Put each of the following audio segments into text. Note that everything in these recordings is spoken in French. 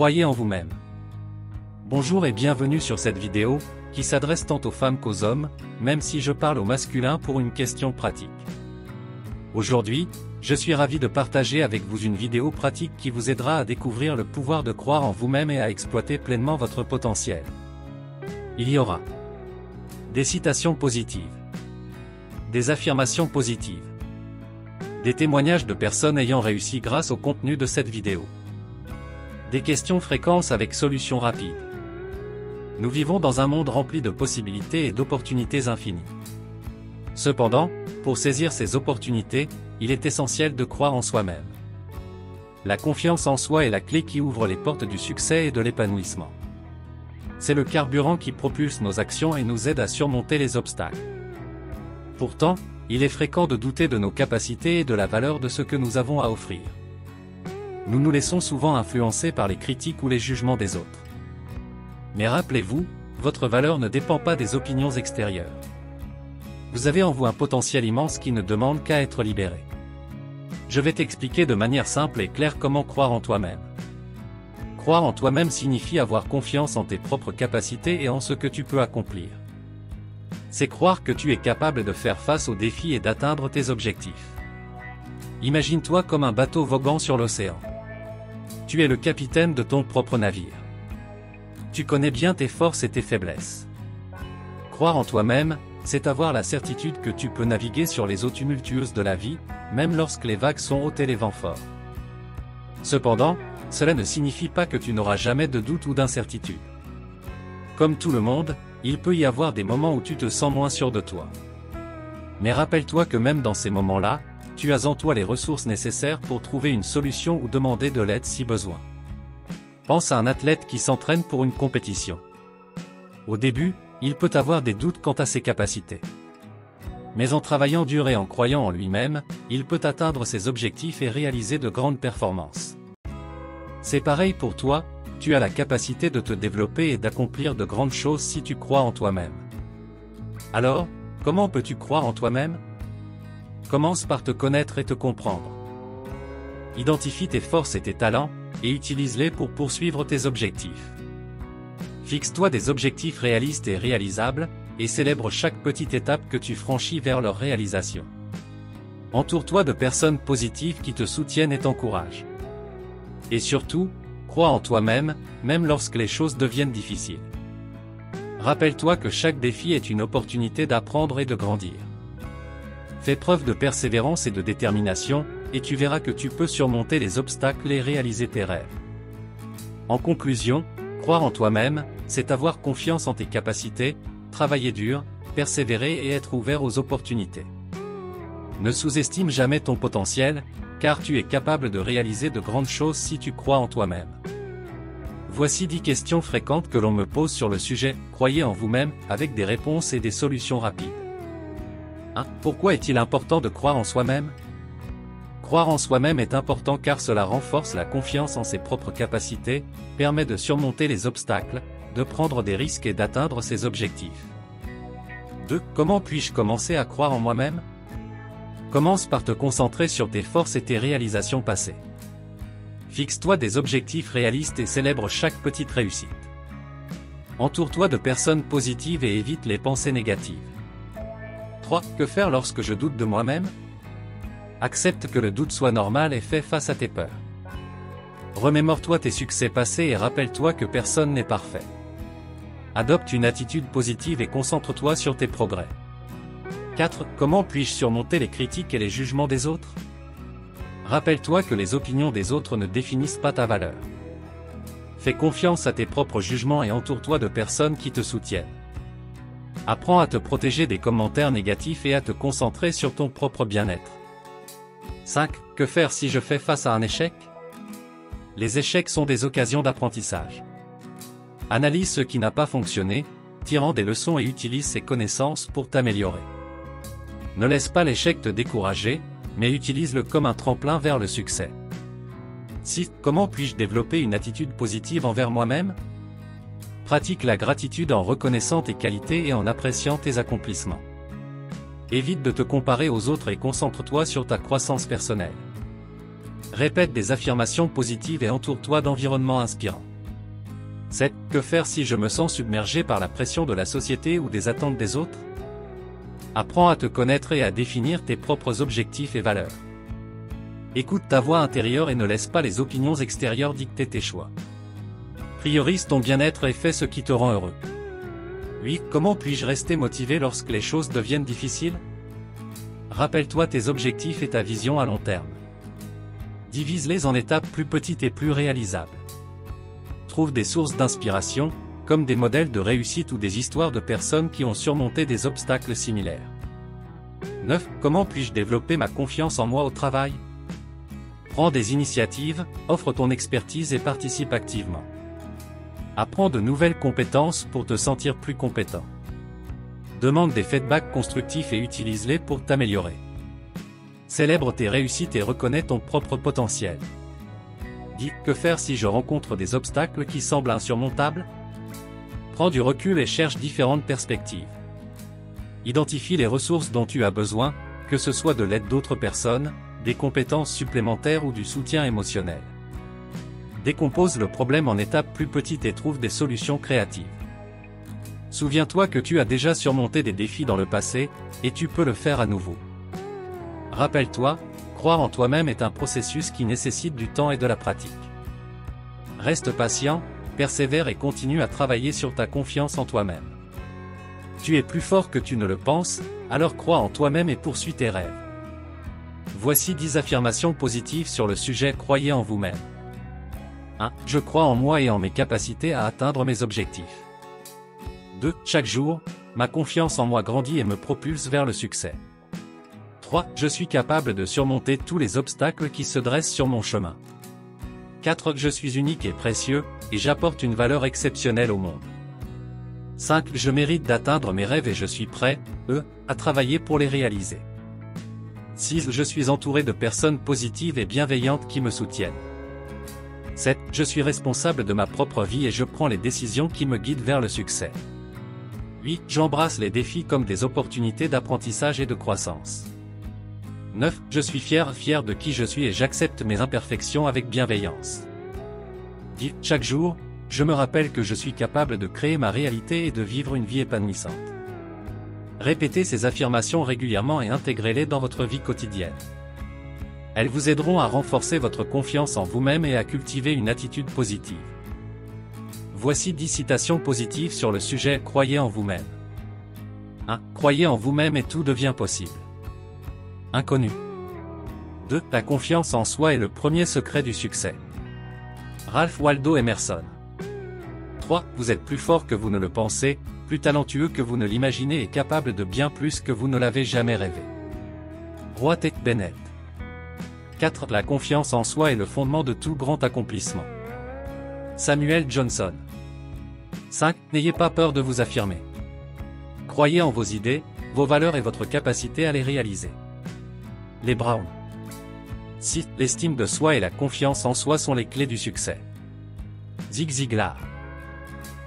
Croyez en vous-même. Bonjour et bienvenue sur cette vidéo, qui s'adresse tant aux femmes qu'aux hommes, même si je parle au masculin pour une question pratique. Aujourd'hui, je suis ravi de partager avec vous une vidéo pratique qui vous aidera à découvrir le pouvoir de croire en vous-même et à exploiter pleinement votre potentiel. Il y aura des citations positives, des affirmations positives, des témoignages de personnes ayant réussi grâce au contenu de cette vidéo, des questions fréquentes avec solutions rapides. Nous vivons dans un monde rempli de possibilités et d'opportunités infinies. Cependant, pour saisir ces opportunités, il est essentiel de croire en soi-même. La confiance en soi est la clé qui ouvre les portes du succès et de l'épanouissement. C'est le carburant qui propulse nos actions et nous aide à surmonter les obstacles. Pourtant, il est fréquent de douter de nos capacités et de la valeur de ce que nous avons à offrir. Nous nous laissons souvent influencer par les critiques ou les jugements des autres. Mais rappelez-vous, votre valeur ne dépend pas des opinions extérieures. Vous avez en vous un potentiel immense qui ne demande qu'à être libéré. Je vais t'expliquer de manière simple et claire comment croire en toi-même. Croire en toi-même signifie avoir confiance en tes propres capacités et en ce que tu peux accomplir. C'est croire que tu es capable de faire face aux défis et d'atteindre tes objectifs. Imagine-toi comme un bateau voguant sur l'océan. Tu es le capitaine de ton propre navire. Tu connais bien tes forces et tes faiblesses. Croire en toi-même, c'est avoir la certitude que tu peux naviguer sur les eaux tumultueuses de la vie, même lorsque les vagues sont hautes et les vents forts. Cependant, cela ne signifie pas que tu n'auras jamais de doute ou d'incertitude. Comme tout le monde, il peut y avoir des moments où tu te sens moins sûr de toi. Mais rappelle-toi que même dans ces moments-là, tu as en toi les ressources nécessaires pour trouver une solution ou demander de l'aide si besoin. Pense à un athlète qui s'entraîne pour une compétition. Au début, il peut avoir des doutes quant à ses capacités. Mais en travaillant dur et en croyant en lui-même, il peut atteindre ses objectifs et réaliser de grandes performances. C'est pareil pour toi, tu as la capacité de te développer et d'accomplir de grandes choses si tu crois en toi-même. Alors, comment peux-tu croire en toi-même ? Commence par te connaître et te comprendre. Identifie tes forces et tes talents, et utilise-les pour poursuivre tes objectifs. Fixe-toi des objectifs réalistes et réalisables, et célèbre chaque petite étape que tu franchis vers leur réalisation. Entoure-toi de personnes positives qui te soutiennent et t'encouragent. Et surtout, crois en toi-même, même lorsque les choses deviennent difficiles. Rappelle-toi que chaque défi est une opportunité d'apprendre et de grandir. Fais preuve de persévérance et de détermination, et tu verras que tu peux surmonter les obstacles et réaliser tes rêves. En conclusion, croire en toi-même, c'est avoir confiance en tes capacités, travailler dur, persévérer et être ouvert aux opportunités. Ne sous-estime jamais ton potentiel, car tu es capable de réaliser de grandes choses si tu crois en toi-même. Voici 10 questions fréquentes que l'on me pose sur le sujet « Croyez en vous-même » avec des réponses et des solutions rapides. 1. Pourquoi est-il important de croire en soi-même ? Croire en soi-même est important car cela renforce la confiance en ses propres capacités, permet de surmonter les obstacles, de prendre des risques et d'atteindre ses objectifs. 2. Comment puis-je commencer à croire en moi-même ? Commence par te concentrer sur tes forces et tes réalisations passées. Fixe-toi des objectifs réalistes et célèbre chaque petite réussite. Entoure-toi de personnes positives et évite les pensées négatives. 3. Que faire lorsque je doute de moi-même ? Accepte que le doute soit normal et fais face à tes peurs. Remémore-toi tes succès passés et rappelle-toi que personne n'est parfait. Adopte une attitude positive et concentre-toi sur tes progrès. 4. Comment puis-je surmonter les critiques et les jugements des autres ? Rappelle-toi que les opinions des autres ne définissent pas ta valeur. Fais confiance à tes propres jugements et entoure-toi de personnes qui te soutiennent. Apprends à te protéger des commentaires négatifs et à te concentrer sur ton propre bien-être. 5. Que faire si je fais face à un échec ? Les échecs sont des occasions d'apprentissage. Analyse ce qui n'a pas fonctionné, tirant des leçons et utilise ces connaissances pour t'améliorer. Ne laisse pas l'échec te décourager, mais utilise-le comme un tremplin vers le succès. 6. Comment puis-je développer une attitude positive envers moi-même ? Pratique la gratitude en reconnaissant tes qualités et en appréciant tes accomplissements. Évite de te comparer aux autres et concentre-toi sur ta croissance personnelle. Répète des affirmations positives et entoure-toi d'environnements inspirants. 7. Que faire si je me sens submergé par la pression de la société ou des attentes des autres? Apprends à te connaître et à définir tes propres objectifs et valeurs. Écoute ta voix intérieure et ne laisse pas les opinions extérieures dicter tes choix. Priorise ton bien-être et fais ce qui te rend heureux. 8. Comment puis-je rester motivé lorsque les choses deviennent difficiles? Rappelle-toi tes objectifs et ta vision à long terme. Divise-les en étapes plus petites et plus réalisables. Trouve des sources d'inspiration, comme des modèles de réussite ou des histoires de personnes qui ont surmonté des obstacles similaires. 9. Comment puis-je développer ma confiance en moi au travail? Prends des initiatives, offre ton expertise et participe activement. Apprends de nouvelles compétences pour te sentir plus compétent. Demande des feedbacks constructifs et utilise-les pour t'améliorer. Célèbre tes réussites et reconnais ton propre potentiel. Dis, que faire si je rencontre des obstacles qui semblent insurmontables? Prends du recul et cherche différentes perspectives. Identifie les ressources dont tu as besoin, que ce soit de l'aide d'autres personnes, des compétences supplémentaires ou du soutien émotionnel. Décompose le problème en étapes plus petites et trouve des solutions créatives. Souviens-toi que tu as déjà surmonté des défis dans le passé, et tu peux le faire à nouveau. Rappelle-toi, croire en toi-même est un processus qui nécessite du temps et de la pratique. Reste patient, persévère et continue à travailler sur ta confiance en toi-même. Tu es plus fort que tu ne le penses, alors crois en toi-même et poursuis tes rêves. Voici 10 affirmations positives sur le sujet « Croyez en vous-même ». 1. Je crois en moi et en mes capacités à atteindre mes objectifs. 2. Chaque jour, ma confiance en moi grandit et me propulse vers le succès. 3. Je suis capable de surmonter tous les obstacles qui se dressent sur mon chemin. 4. Je suis unique et précieux, et j'apporte une valeur exceptionnelle au monde. 5. Je mérite d'atteindre mes rêves et je suis prêt, à travailler pour les réaliser. 6. Je suis entouré de personnes positives et bienveillantes qui me soutiennent. 7. Je suis responsable de ma propre vie et je prends les décisions qui me guident vers le succès. 8. J'embrasse les défis comme des opportunités d'apprentissage et de croissance. 9. Je suis fier de qui je suis et j'accepte mes imperfections avec bienveillance. 10. Chaque jour, je me rappelle que je suis capable de créer ma réalité et de vivre une vie épanouissante. Répétez ces affirmations régulièrement et intégrez-les dans votre vie quotidienne. Elles vous aideront à renforcer votre confiance en vous-même et à cultiver une attitude positive. Voici 10 citations positives sur le sujet « Croyez en vous-même ». 1. Croyez en vous-même et tout devient possible. Inconnu. 2. La confiance en soi est le premier secret du succès. Ralph Waldo Emerson. 3. Vous êtes plus fort que vous ne le pensez, plus talentueux que vous ne l'imaginez et capable de bien plus que vous ne l'avez jamais rêvé. Roy T. Bennett. 4. La confiance en soi est le fondement de tout grand accomplissement. Samuel Johnson. 5. N'ayez pas peur de vous affirmer. Croyez en vos idées, vos valeurs et votre capacité à les réaliser. Les Brown. 6. L'estime de soi et la confiance en soi sont les clés du succès. Zig Ziglar.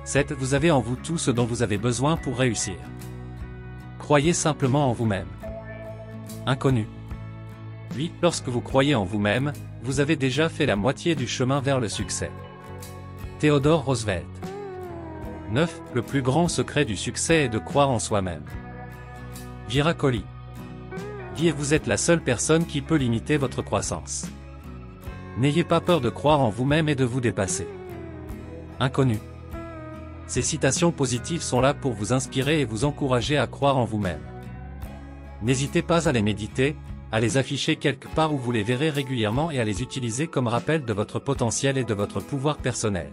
7. Vous avez en vous tout ce dont vous avez besoin pour réussir. Croyez simplement en vous-même. Inconnu. 8. Lorsque vous croyez en vous-même, vous avez déjà fait la moitié du chemin vers le succès. Theodore Roosevelt. 9. Le plus grand secret du succès est de croire en soi-même. Vira Colli. 10. Vous êtes la seule personne qui peut limiter votre croissance. N'ayez pas peur de croire en vous-même et de vous dépasser. Inconnu. Ces citations positives sont là pour vous inspirer et vous encourager à croire en vous-même. N'hésitez pas à les méditer, à les afficher quelque part où vous les verrez régulièrement et à les utiliser comme rappel de votre potentiel et de votre pouvoir personnel.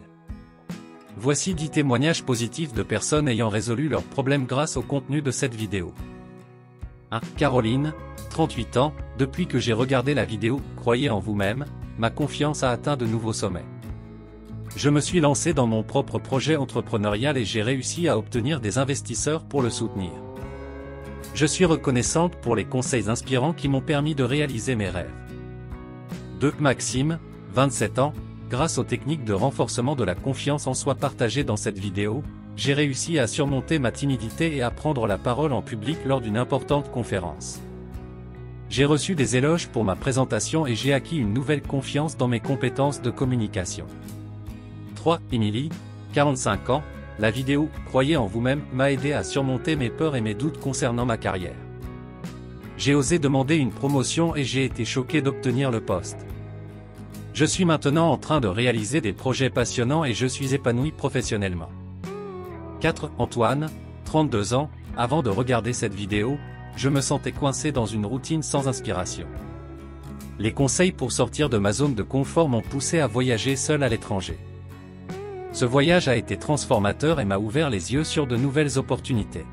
Voici 10 témoignages positifs de personnes ayant résolu leurs problèmes grâce au contenu de cette vidéo. 1. Caroline, 38 ans, depuis que j'ai regardé la vidéo « Croyez en vous-même », ma confiance a atteint de nouveaux sommets. Je me suis lancé dans mon propre projet entrepreneurial et j'ai réussi à obtenir des investisseurs pour le soutenir. Je suis reconnaissante pour les conseils inspirants qui m'ont permis de réaliser mes rêves. 2. Maxime, 27 ans, grâce aux techniques de renforcement de la confiance en soi partagées dans cette vidéo, j'ai réussi à surmonter ma timidité et à prendre la parole en public lors d'une importante conférence. J'ai reçu des éloges pour ma présentation et j'ai acquis une nouvelle confiance dans mes compétences de communication. 3. Émilie, 45 ans, la vidéo « Croyez en vous-même » m'a aidé à surmonter mes peurs et mes doutes concernant ma carrière. J'ai osé demander une promotion et j'ai été choqué d'obtenir le poste. Je suis maintenant en train de réaliser des projets passionnants et je suis épanoui professionnellement. 4. Antoine, 32 ans, avant de regarder cette vidéo, je me sentais coincé dans une routine sans inspiration. Les conseils pour sortir de ma zone de confort m'ont poussé à voyager seul à l'étranger. Ce voyage a été transformateur et m'a ouvert les yeux sur de nouvelles opportunités.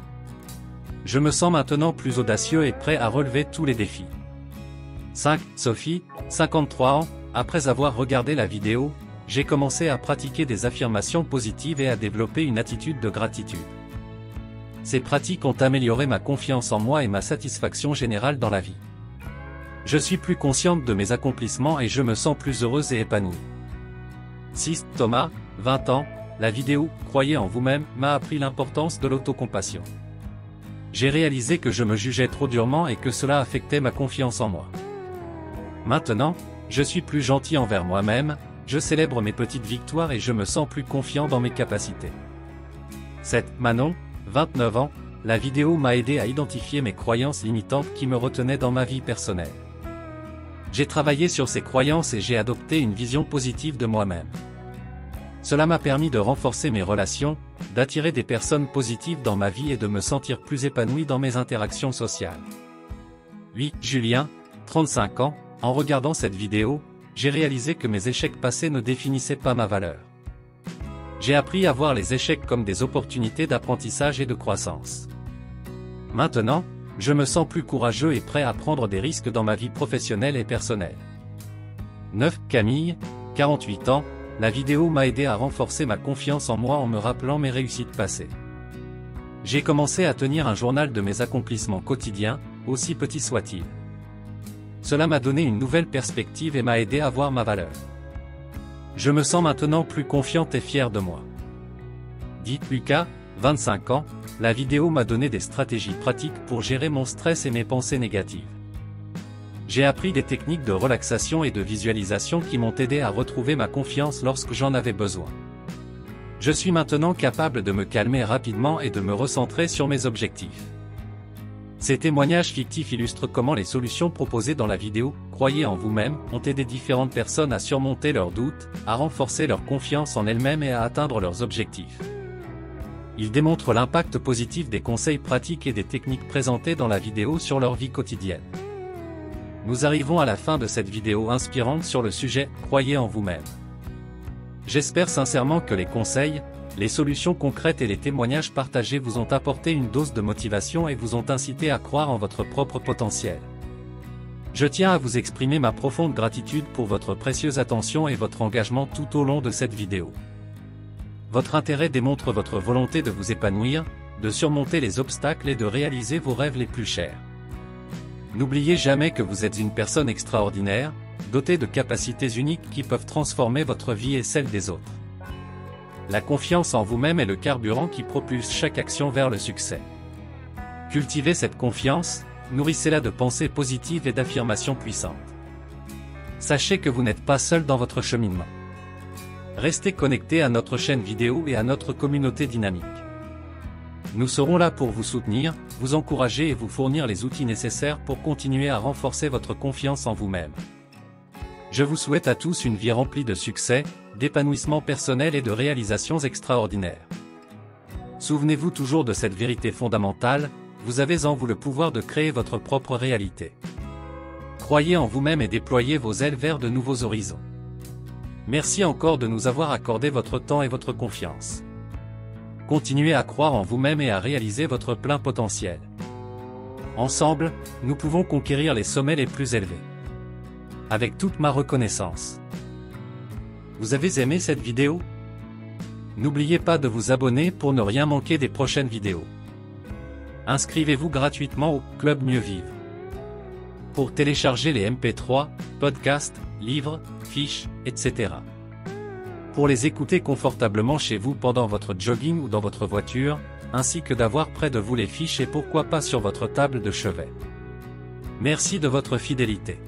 Je me sens maintenant plus audacieux et prêt à relever tous les défis. 5. Sophie, 53 ans, après avoir regardé la vidéo, j'ai commencé à pratiquer des affirmations positives et à développer une attitude de gratitude. Ces pratiques ont amélioré ma confiance en moi et ma satisfaction générale dans la vie. Je suis plus consciente de mes accomplissements et je me sens plus heureuse et épanouie. 6. Thomas, 20 ans, la vidéo « Croyez en vous-même » m'a appris l'importance de l'autocompassion. J'ai réalisé que je me jugeais trop durement et que cela affectait ma confiance en moi. Maintenant, je suis plus gentil envers moi-même, je célèbre mes petites victoires et je me sens plus confiant dans mes capacités. 7. Manon, 29 ans, la vidéo m'a aidé à identifier mes croyances limitantes qui me retenaient dans ma vie personnelle. J'ai travaillé sur ces croyances et j'ai adopté une vision positive de moi-même. Cela m'a permis de renforcer mes relations, d'attirer des personnes positives dans ma vie et de me sentir plus épanoui dans mes interactions sociales. 8. Julien, 35 ans, en regardant cette vidéo, j'ai réalisé que mes échecs passés ne définissaient pas ma valeur. J'ai appris à voir les échecs comme des opportunités d'apprentissage et de croissance. Maintenant, je me sens plus courageux et prêt à prendre des risques dans ma vie professionnelle et personnelle. 9. Camille, 48 ans, la vidéo m'a aidé à renforcer ma confiance en moi en me rappelant mes réussites passées. J'ai commencé à tenir un journal de mes accomplissements quotidiens, aussi petits soient-ils. Cela m'a donné une nouvelle perspective et m'a aidé à voir ma valeur. Je me sens maintenant plus confiante et fière de moi. 10. Lucas, 25 ans, la vidéo m'a donné des stratégies pratiques pour gérer mon stress et mes pensées négatives. J'ai appris des techniques de relaxation et de visualisation qui m'ont aidé à retrouver ma confiance lorsque j'en avais besoin. Je suis maintenant capable de me calmer rapidement et de me recentrer sur mes objectifs. Ces témoignages fictifs illustrent comment les solutions proposées dans la vidéo « Croyez en vous-même » ont aidé différentes personnes à surmonter leurs doutes, à renforcer leur confiance en elles-mêmes et à atteindre leurs objectifs. Ils démontrent l'impact positif des conseils pratiques et des techniques présentées dans la vidéo sur leur vie quotidienne. Nous arrivons à la fin de cette vidéo inspirante sur le sujet « Croyez en vous-même ». J'espère sincèrement que les conseils, les solutions concrètes et les témoignages partagés vous ont apporté une dose de motivation et vous ont incité à croire en votre propre potentiel. Je tiens à vous exprimer ma profonde gratitude pour votre précieuse attention et votre engagement tout au long de cette vidéo. Votre intérêt démontre votre volonté de vous épanouir, de surmonter les obstacles et de réaliser vos rêves les plus chers. N'oubliez jamais que vous êtes une personne extraordinaire, dotée de capacités uniques qui peuvent transformer votre vie et celle des autres. La confiance en vous-même est le carburant qui propulse chaque action vers le succès. Cultivez cette confiance, nourrissez-la de pensées positives et d'affirmations puissantes. Sachez que vous n'êtes pas seul dans votre cheminement. Restez connectés à notre chaîne vidéo et à notre communauté dynamique. Nous serons là pour vous soutenir, vous encourager et vous fournir les outils nécessaires pour continuer à renforcer votre confiance en vous-même. Je vous souhaite à tous une vie remplie de succès, d'épanouissement personnel et de réalisations extraordinaires. Souvenez-vous toujours de cette vérité fondamentale, vous avez en vous le pouvoir de créer votre propre réalité. Croyez en vous-même et déployez vos ailes vers de nouveaux horizons. Merci encore de nous avoir accordé votre temps et votre confiance. Continuez à croire en vous-même et à réaliser votre plein potentiel. Ensemble, nous pouvons conquérir les sommets les plus élevés. Avec toute ma reconnaissance. Vous avez aimé cette vidéo? N'oubliez pas de vous abonner pour ne rien manquer des prochaines vidéos. Inscrivez-vous gratuitement au Club Mieux Vivre. Pour télécharger les MP3, podcasts, livres, fiches, etc. Pour les écouter confortablement chez vous pendant votre jogging ou dans votre voiture, ainsi que d'avoir près de vous les fiches et pourquoi pas sur votre table de chevet. Merci de votre fidélité.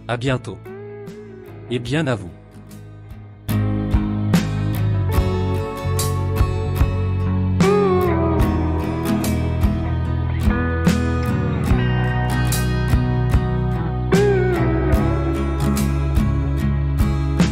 À bientôt. Et bien à vous.